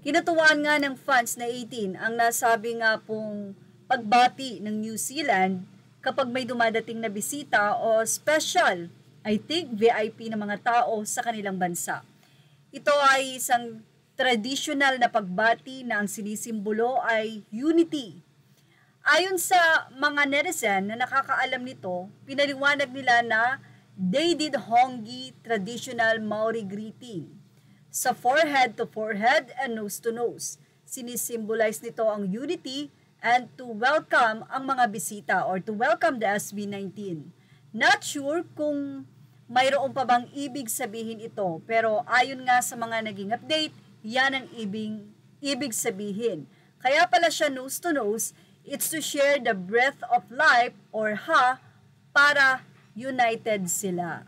Kinatuwaan nga ng fans na 18 ang nasabi nga pong pagbati ng New Zealand kapag may dumadating na bisita o special, I think VIP na mga tao sa kanilang bansa. Ito ay isang traditional na pagbati na ang sinisimbolo ay unity. Ayon sa mga netizen na nakakaalam nito, pinaliwanag nila na they did Hongi traditional Maori greeting. Sa forehead to forehead and nose to nose, sinisimbolize nito ang unity and to welcome ang mga bisita or to welcome the SB19. Not sure kung mayroon pa bang ibig sabihin ito, pero ayon nga sa mga naging update, yan ang ibig sabihin. Kaya pala siya nose to nose, it's to share the breath of life or ha para united sila.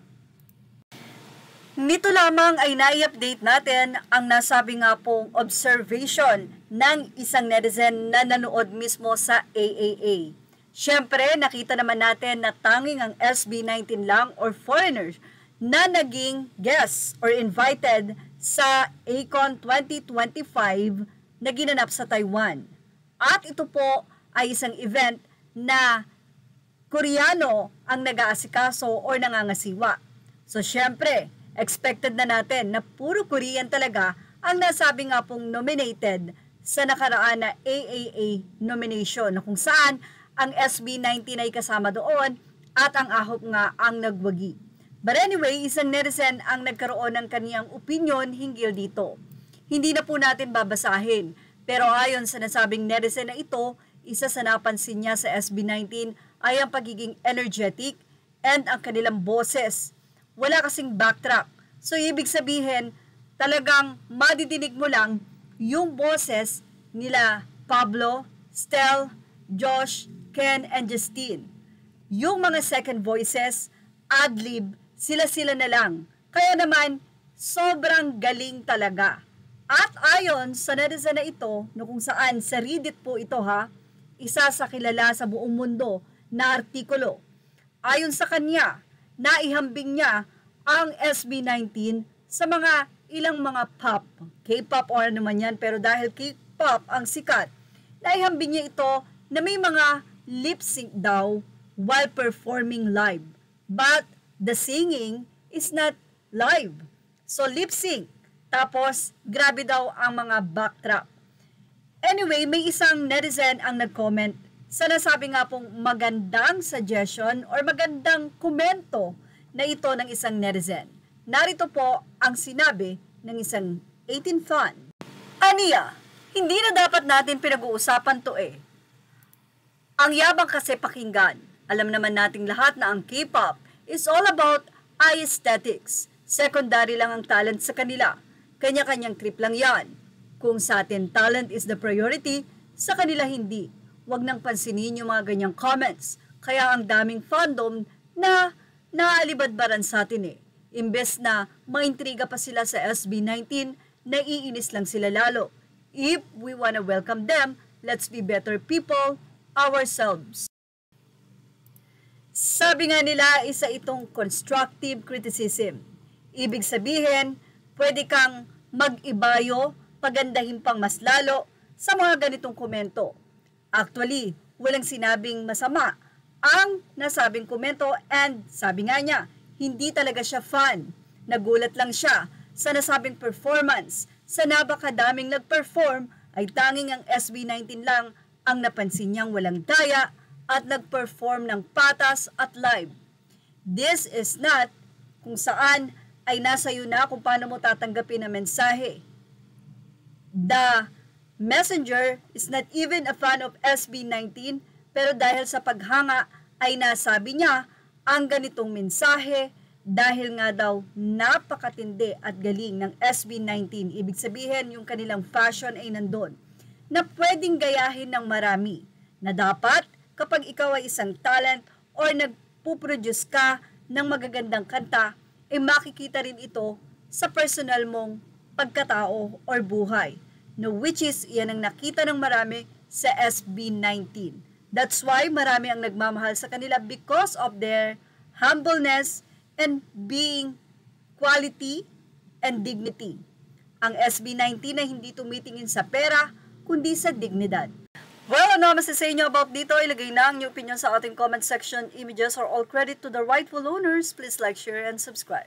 Nito lamang ay nai-update natin ang nasabi nga pong observation ng isang netizen na nanood mismo sa AAA. Siyempre, nakita naman natin na tanging ang SB19 lang or foreigners na naging guest or invited sa ACON 2025 na ginanap sa Taiwan. At ito po ay isang event na Koreano ang nag-aasikaso or nangangasiwa. So, siyempre, expected na natin na puro Korean talaga ang nasabi nga pong nominated sa nakaraan na AAA nomination na kung saan ang SB19 ay kasama doon at ang AHOP nga ang nagwagi. But anyway, isang netizen ang nagkaroon ng kaniyang opinion hinggil dito. Hindi na po natin babasahin, pero ayon sa nasabing netizen na ito, isa sa napansin niya sa SB19 ay ang pagiging energetic and ang kanilang boses. Wala kasing backtrack. So, ibig sabihin, talagang madidinig mo lang yung boses nila Pablo, Stel, Josh, Ken, and Justine. Yung mga second voices, ad-lib, sila-sila na lang. Kaya naman, sobrang galing talaga. At ayon sa netizen na ito, no kung saan sa Reddit po ito isa sa kilala sa buong mundo na artikulo. Ayon sa kanya, naihambing niya ang SB19 sa mga ilang mga pop, K-pop o ano man yan, pero dahil K-pop ang sikat, naihambing niya ito na may mga lip sync daw while performing live. But the singing is not live. So lip sync. Tapos, grabe daw ang mga backtrack. Anyway, may isang netizen ang nag-comment sa nasabi nga pong magandang suggestion or magandang komento na ito ng isang netizen. Narito po ang sinabi ng isang 18 fan. Aniya, hindi na dapat natin pinag-uusapan to eh. Ang yabang kasi pakinggan. Alam naman nating lahat na ang K-pop is all about aesthetics. Secondary lang ang talent sa kanila. Kanya-kanyang trip lang yan. Kung sa atin talent is the priority, sa kanila hindi. Huwag nang pansinin yung mga ganyang comments. Kaya ang daming fandom na naalibadbaran sa atin eh. Imbes na maintriga pa sila sa SB19, naiinis lang sila lalo. If we wanna welcome them, let's be better people ourselves. Sabi nga nila, isa itong constructive criticism. Ibig sabihin, pwede kang mag-ibayo, pagandahin pang mas lalo sa mga ganitong komento. Actually, walang sinabing masama ang nasabing komento and sabi nga niya, hindi talaga siya fan. Nagulat lang siya sa nasabing performance. Sa napakadaming nag-perform ay tanging ang SB19 lang ang napansin niyang walang daya at nag-perform ng patas at live. This is not kung saan ay nasa iyo na kung paano mo tatanggapin ang mensahe. The messenger is not even a fan of SB19 pero dahil sa paghanga ay nasabi niya ang ganitong mensahe dahil nga daw napakatindi at galing ng SB19. Ibig sabihin yung kanilang fashion ay nandun na pwedeng gayahin ng marami na dapat kapag ikaw ay isang talent or nagpuproduce ka ng magagandang kanta, ay makikita rin ito sa personal mong pagkatao or buhay. No, which is, yan ang nakita ng marami sa SB19. That's why marami ang nagmamahal sa kanila because of their humbleness and being quality and dignity. ang SB19 na hindi tumitingin sa pera, kundi sa dignidad. Well, ano mas sa inyo about dito? Ilagay na ang inyong opinion sa ating comment section. Images are all credit to the rightful owners. Please like, share, and subscribe.